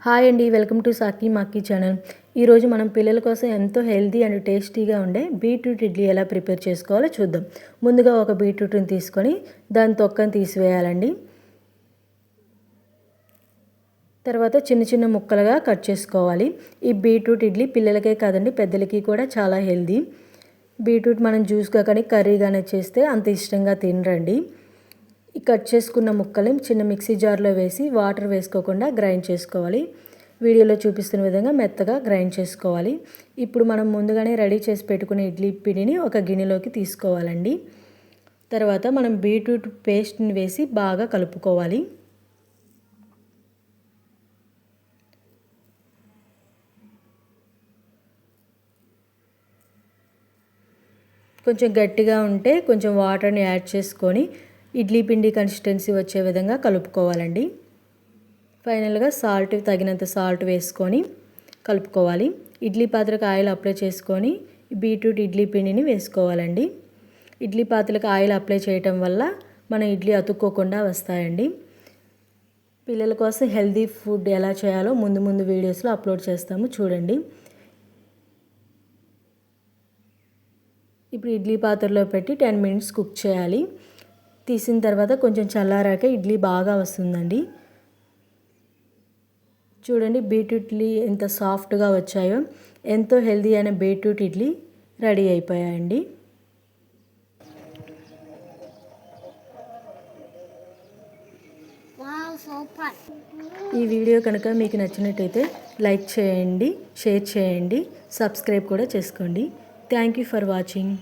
Hi అండి, welcome to సాకి మాకి ఛానల్. ఈరోజు మనం పిల్లల కోసం ఎంతో హెల్తీ అండ్ టేస్టీగా ఉండే బీట్రూట్ ఇడ్లీ ఎలా ప్రిపేర్ చేసుకోవాలో చూద్దాం. ముందుగా ఒక బీట్రూట్ని తీసుకొని దాని తొక్కను తీసివేయాలండి. తర్వాత చిన్న చిన్న ముక్కలుగా కట్ చేసుకోవాలి. ఈ బీట్రూట్ ఇడ్లీ పిల్లలకే కాదండి, పెద్దలకి కూడా చాలా హెల్తీ. బీట్రూట్ మనం జ్యూస్గా కానీ కర్రీగానే చేస్తే అంత ఇష్టంగా తినరండి. ఈ కట్ చేసుకున్న ముక్కల్ని చిన్న మిక్సీ జార్లో వేసి వాటర్ వేసుకోకుండా గ్రైండ్ చేసుకోవాలి. వీడియోలో చూపిస్తున్న విధంగా మెత్తగా గ్రైండ్ చేసుకోవాలి. ఇప్పుడు మనం ముందుగానే రెడీ చేసి పెట్టుకునే ఇడ్లీ పిండిని ఒక గిన్నెలోకి తీసుకోవాలండి. తర్వాత మనం బీట్రూట్ పేస్ట్ని వేసి బాగా కలుపుకోవాలి. కొంచెం గట్టిగా ఉంటే కొంచెం వాటర్ని యాడ్ చేసుకొని ఇడ్లీ పిండి కన్సిస్టెన్సీ వచ్చే విధంగా కలుపుకోవాలండి. ఫైనల్గా తగినంత సాల్ట్ వేసుకొని కలుపుకోవాలి. ఇడ్లీ పాత్రకు ఆయిల్ అప్లై చేసుకొని బీట్రూట్ ఇడ్లీ పిండిని వేసుకోవాలండి. ఇడ్లీ పాత్రలకు ఆయిల్ అప్లై చేయటం వల్ల మన ఇడ్లీ అతుక్కోకుండా వస్తాయండి. పిల్లల కోసం హెల్తీ ఫుడ్ ఎలా చేయాలో ముందు వీడియోస్లో అప్లోడ్ చేస్తాము, చూడండి. ఇప్పుడు ఇడ్లీ పాత్రలో పెట్టి 10 మినిట్స్ కుక్ చేయాలి. తీసిన తర్వాత కొంచెం చల్లారాక ఇడ్లీ బాగా వస్తుందండి. చూడండి బీట్రూట్ ఇడ్లీ ఎంత సాఫ్ట్గా వచ్చాయో. ఎంతో హెల్తీ అయిన బీట్రూట్ ఇడ్లీ రెడీ అయిపోయాయండి. ఈ వీడియో కనుక మీకు నచ్చినట్టయితే లైక్ చేయండి, షేర్ చేయండి, సబ్స్క్రైబ్ కూడా చేసుకోండి. Thank you for watching.